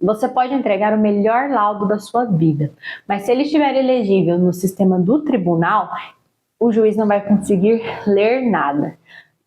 você pode entregar o melhor laudo da sua vida, mas se ele estiver elegível no sistema do tribunal, o juiz não vai conseguir ler nada.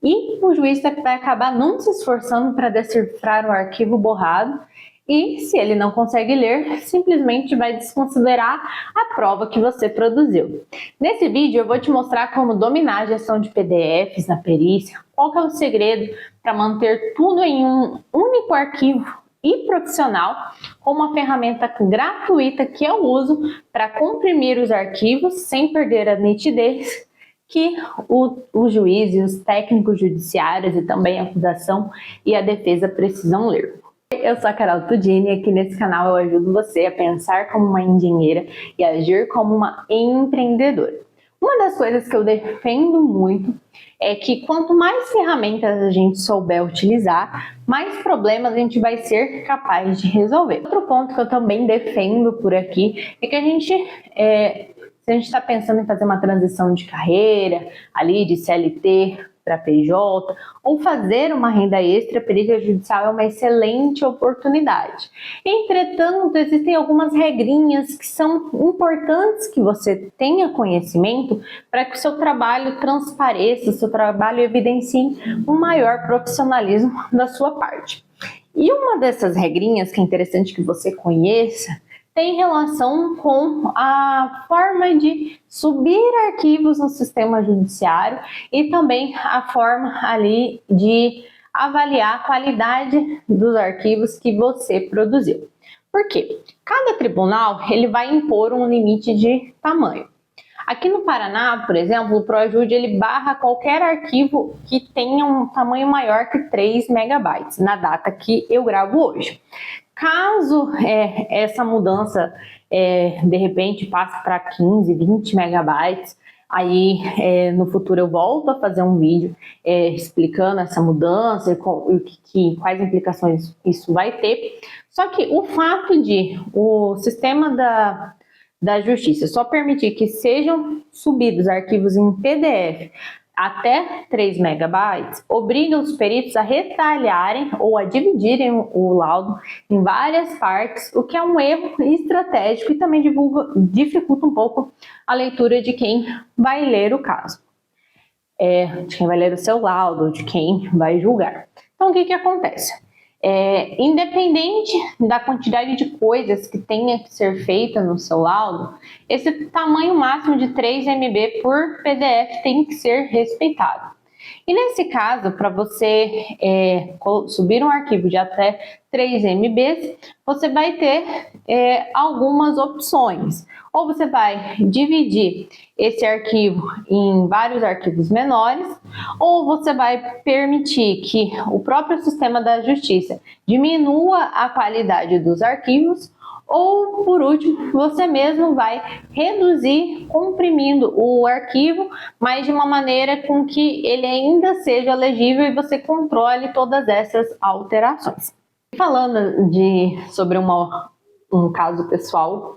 E o juiz vai acabar não se esforçando para decifrar o arquivo borrado, e se ele não consegue ler, simplesmente vai desconsiderar a prova que você produziu. Nesse vídeo eu vou te mostrar como dominar a gestão de PDFs na perícia, qual que é o segredo para manter tudo em um único arquivo e profissional, com uma ferramenta gratuita que eu uso para comprimir os arquivos sem perder a nitidez que o juiz e os técnicos judiciários e também a acusação e a defesa precisam ler. Eu sou a Carol Tudini e aqui nesse canal eu ajudo você a pensar como uma engenheira e agir como uma empreendedora. Uma das coisas que eu defendo muito é que quanto mais ferramentas a gente souber utilizar, mais problemas a gente vai ser capaz de resolver. Outro ponto que eu também defendo por aqui é que se a gente está pensando em fazer uma transição de carreira, ali de CLT para PJ, ou fazer uma renda extra, a perícia judicial é uma excelente oportunidade. Entretanto, existem algumas regrinhas que são importantes que você tenha conhecimento para que o seu trabalho transpareça, o seu trabalho evidencie um maior profissionalismo da sua parte. E uma dessas regrinhas que é interessante que você conheça tem relação com a forma de subir arquivos no sistema judiciário e também a forma ali de avaliar a qualidade dos arquivos que você produziu. Por quê? Cada tribunal ele vai impor um limite de tamanho. Aqui no Paraná, por exemplo, o ProJude ele barra qualquer arquivo que tenha um tamanho maior que 3 megabytes, na data que eu gravo hoje. Caso essa mudança de repente passe para 15, 20 megabytes, aí no futuro eu volto a fazer um vídeo explicando essa mudança e quais implicações isso vai ter. Só que o fato de o sistema da Justiça só permitir que sejam subidos arquivos em PDF até 3 megabytes, obriga os peritos a retalharem ou a dividirem o laudo em várias partes, o que é um erro estratégico e também dificulta um pouco a leitura de quem vai ler o caso, de quem vai ler o seu laudo, de quem vai julgar. Então, o que acontece? Independente da quantidade de coisas que tenha que ser feita no seu laudo, esse tamanho máximo de 3 MB por PDF tem que ser respeitado. E nesse caso, para você subir um arquivo de até 3 MB, você vai ter algumas opções. Ou você vai dividir esse arquivo em vários arquivos menores, ou você vai permitir que o próprio sistema da Justiça diminua a qualidade dos arquivos, ou, por último, você mesmo vai reduzir comprimindo o arquivo, mas de uma maneira com que ele ainda seja legível e você controle todas essas alterações. Falando sobre um caso pessoal,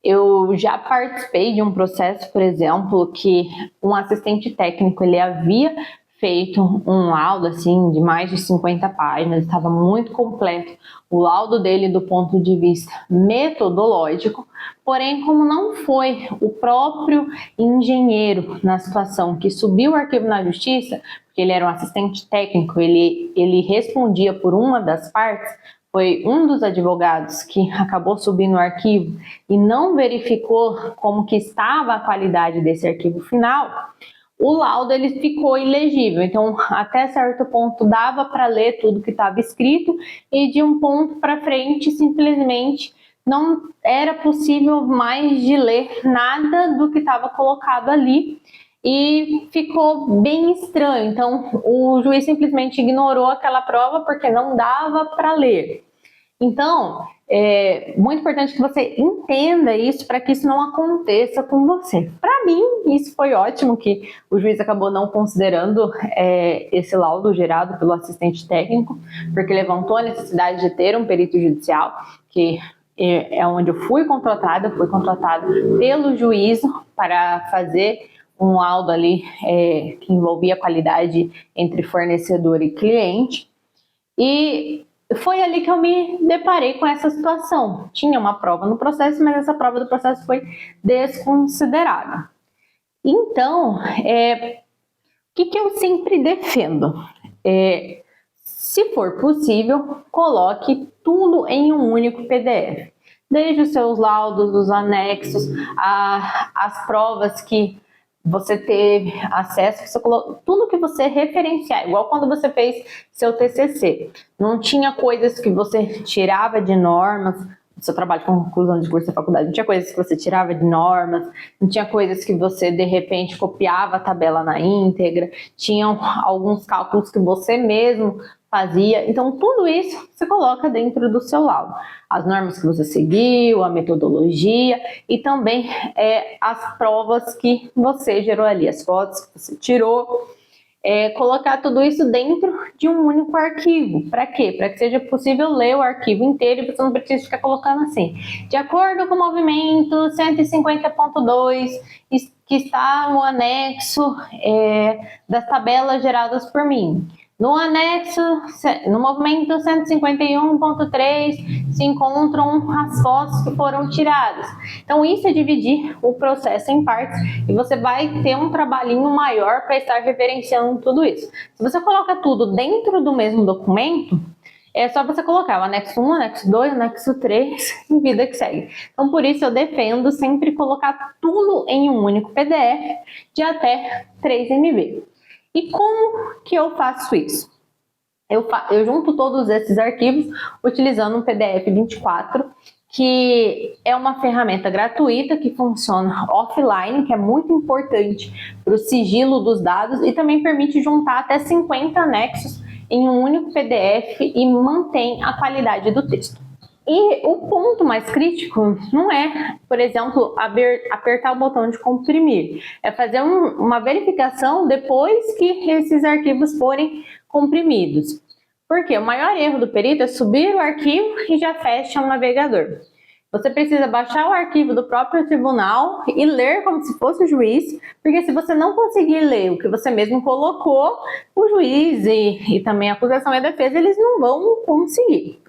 eu já participei de um processo, por exemplo, que um assistente técnico ele havia feito um laudo assim de mais de 50 páginas, estava muito completo o laudo dele do ponto de vista metodológico, porém como não foi o próprio engenheiro na situação que subiu o arquivo na justiça, porque ele era um assistente técnico, ele respondia por uma das partes, foi um dos advogados que acabou subindo o arquivo e não verificou como que estava a qualidade desse arquivo final, o laudo ele ficou ilegível. Então, até certo ponto dava para ler tudo que estava escrito e de um ponto para frente simplesmente não era possível mais de ler nada do que estava colocado ali e ficou bem estranho. Então, o juiz simplesmente ignorou aquela prova porque não dava para ler. Então, é muito importante que você entenda isso para que isso não aconteça com você. Para mim, isso foi ótimo que o juiz acabou não considerando esse laudo gerado pelo assistente técnico, porque levantou a necessidade de ter um perito judicial, que é onde eu fui contratada pelo juízo para fazer um laudo ali que envolvia a qualidade entre fornecedor e cliente. E foi ali que eu me deparei com essa situação. Tinha uma prova no processo, mas essa prova do processo foi desconsiderada. Então, o que eu sempre defendo? Se for possível, coloque tudo em um único PDF. Desde os seus laudos, os anexos, as provas que você teve acesso, você coloca, tudo que você referenciar, igual quando você fez seu TCC. Não tinha coisas que você tirava de normas, seu trabalho com conclusão de curso da faculdade, não tinha coisas que você tirava de normas, não tinha coisas que você, de repente, copiava a tabela na íntegra, tinham alguns cálculos que você mesmo fazia. Então, tudo isso você coloca dentro do seu laudo. As normas que você seguiu, a metodologia e também as provas que você gerou ali, as fotos que você tirou. Colocar tudo isso dentro de um único arquivo. Para quê? Para que seja possível ler o arquivo inteiro e você não precisa ficar colocando assim. De acordo com o movimento 150.2, que está no anexo das tabelas geradas por mim. No anexo, no movimento 151.3, se encontram as fotos que foram tiradas. Então, isso é dividir o processo em partes e você vai ter um trabalhinho maior para estar referenciando tudo isso. Se você coloca tudo dentro do mesmo documento, é só você colocar o anexo 1, anexo 2, anexo 3 e vida que segue. Então, por isso eu defendo sempre colocar tudo em um único PDF de até 3 MB. E como que eu faço isso? Eu junto todos esses arquivos utilizando um PDF 24, que é uma ferramenta gratuita que funciona offline, que é muito importante para o sigilo dos dados e também permite juntar até 50 anexos em um único PDF e mantém a qualidade do texto. E o ponto mais crítico não é, por exemplo, apertar o botão de comprimir. É fazer uma verificação depois que esses arquivos forem comprimidos. Porque o maior erro do perito é subir o arquivo e já fecha o navegador. Você precisa baixar o arquivo do próprio tribunal e ler como se fosse o juiz, porque se você não conseguir ler o que você mesmo colocou, o juiz e também a acusação e a defesa, eles não vão conseguir.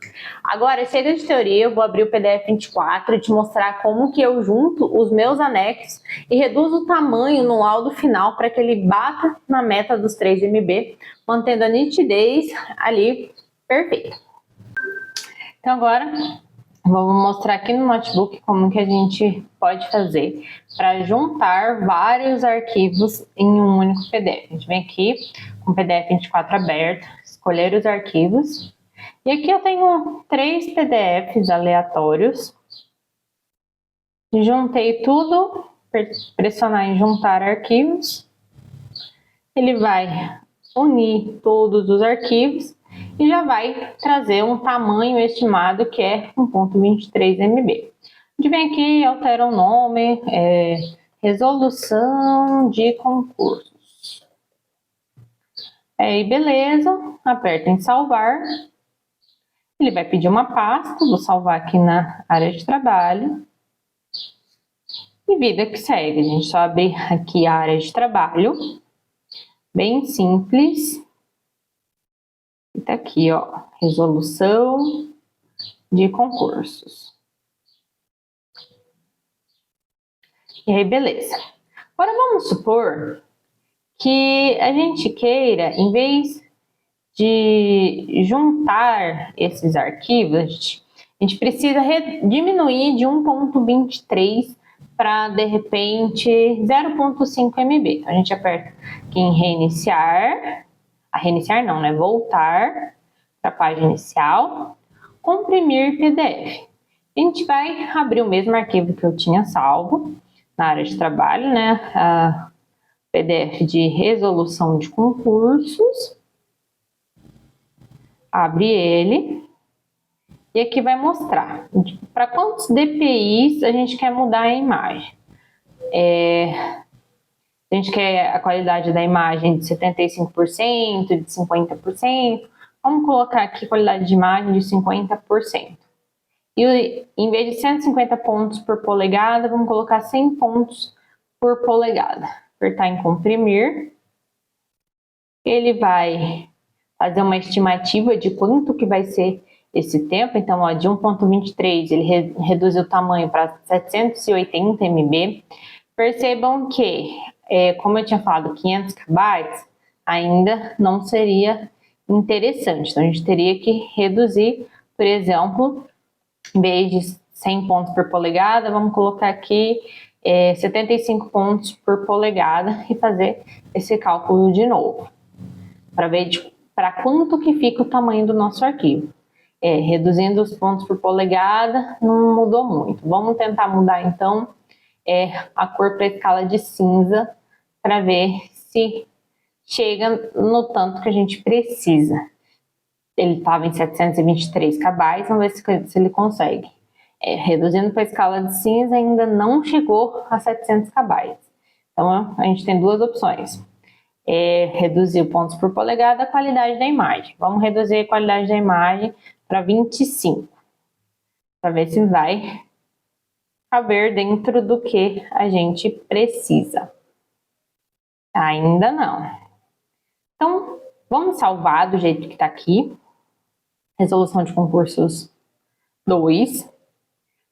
Agora, chega de teoria, eu vou abrir o PDF 24 e te mostrar como que eu junto os meus anexos e reduzo o tamanho no laudo final para que ele bata na meta dos 3 MB, mantendo a nitidez ali perfeita. Então agora, vou mostrar aqui no notebook como que a gente pode fazer para juntar vários arquivos em um único PDF. A gente vem aqui com o PDF 24 aberto, escolher os arquivos. E aqui eu tenho 3 PDFs aleatórios. Juntei tudo, pressionar em juntar arquivos. Ele vai unir todos os arquivos e já vai trazer um tamanho estimado que é 1.23 MB. A gente vem aqui e altera o nome, resolução de concursos. Aí beleza, aperta em salvar. Ele vai pedir uma pasta, vou salvar aqui na área de trabalho. E vida que segue, a gente só abre aqui a área de trabalho, bem simples. E tá aqui, ó, resolução de concursos. E aí, beleza. Agora vamos supor que a gente queira, em vez de juntar esses arquivos, a gente precisa diminuir de 1.23 para, de repente, 0.5 MB. Então, a gente aperta aqui em reiniciar, reiniciar não, né? Voltar para a página inicial, comprimir PDF. A gente vai abrir o mesmo arquivo que eu tinha salvo na área de trabalho, né? A PDF de resolução de concursos. Abre ele e aqui vai mostrar para quantos DPIs a gente quer mudar a imagem. A gente quer a qualidade da imagem de 75%, de 50%. Vamos colocar aqui qualidade de imagem de 50%. E em vez de 150 pontos por polegada, vamos colocar 100 pontos por polegada. Apertar em comprimir. Ele vai fazer uma estimativa de quanto que vai ser esse tempo. Então, ó, de 1.23 ele reduziu o tamanho para 780 MB. Percebam que, como eu tinha falado, 500 KB ainda não seria interessante. Então, a gente teria que reduzir, por exemplo, em vez de 100 pontos por polegada, vamos colocar aqui 75 pontos por polegada e fazer esse cálculo de novo, para ver para quanto que fica o tamanho do nosso arquivo. Reduzindo os pontos por polegada, não mudou muito. Vamos tentar mudar, então, a cor para a escala de cinza, para ver se chega no tanto que a gente precisa. Ele estava em 723 KB, vamos ver se ele consegue. Reduzindo para a escala de cinza, ainda não chegou a 700 KB. Então, a gente tem duas opções. Reduzir pontos por polegada, a qualidade da imagem. Vamos reduzir a qualidade da imagem para 25, para ver se vai caber dentro do que a gente precisa. Ainda não. Então, vamos salvar do jeito que está aqui. Resolução de concursos 2,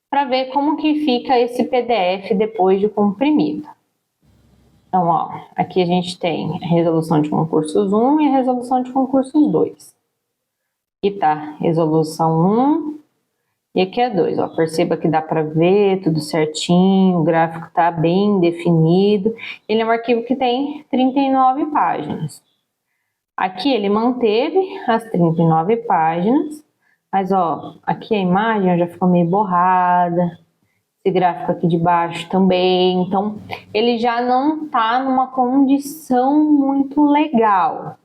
para ver como que fica esse PDF depois de comprimido. Então, ó, aqui a gente tem a resolução de concursos 1 e a resolução de concursos 2. Aqui tá resolução 1 e aqui é 2. Ó, perceba que dá para ver tudo certinho, o gráfico tá bem definido. Ele é um arquivo que tem 39 páginas. Aqui ele manteve as 39 páginas, mas ó, aqui a imagem já ficou meio borrada. Esse gráfico aqui de baixo também, então ele já não está numa condição muito legal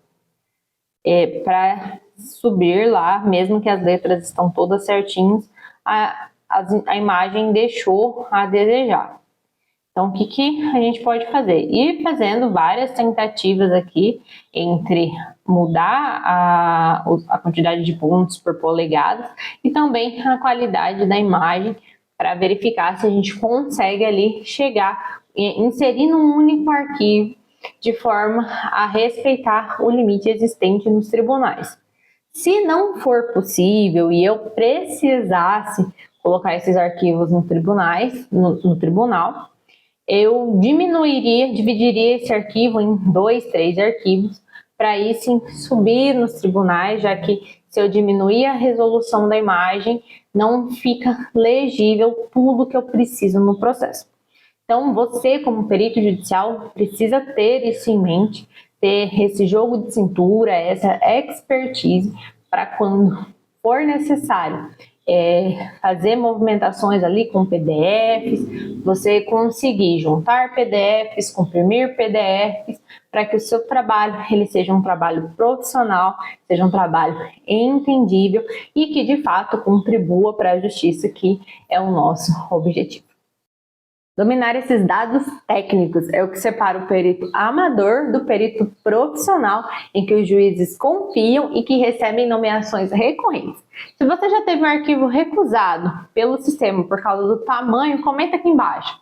para subir lá, mesmo que as letras estão todas certinhas, a imagem deixou a desejar. Então, o que a gente pode fazer? Ir fazendo várias tentativas aqui entre mudar a quantidade de pontos por polegadas e também a qualidade da imagem, para verificar se a gente consegue ali chegar, inserir num único arquivo, de forma a respeitar o limite existente nos tribunais. Se não for possível e eu precisasse colocar esses arquivos no tribunal, eu dividiria esse arquivo em 2, 3 arquivos, para aí sim subir nos tribunais, já que se eu diminuir a resolução da imagem, não fica legível tudo que eu preciso no processo. Então, você, como perito judicial, precisa ter isso em mente, ter esse jogo de cintura, essa expertise, para quando for necessário fazer movimentações ali com PDFs, você conseguir juntar PDFs, comprimir PDFs, para que o seu trabalho ele seja um trabalho profissional, seja um trabalho entendível e que de fato contribua para a justiça, que é o nosso objetivo. Dominar esses dados técnicos é o que separa o perito amador do perito profissional, em que os juízes confiam e que recebem nomeações recorrentes. Se você já teve um arquivo recusado pelo sistema por causa do tamanho, comenta aqui embaixo.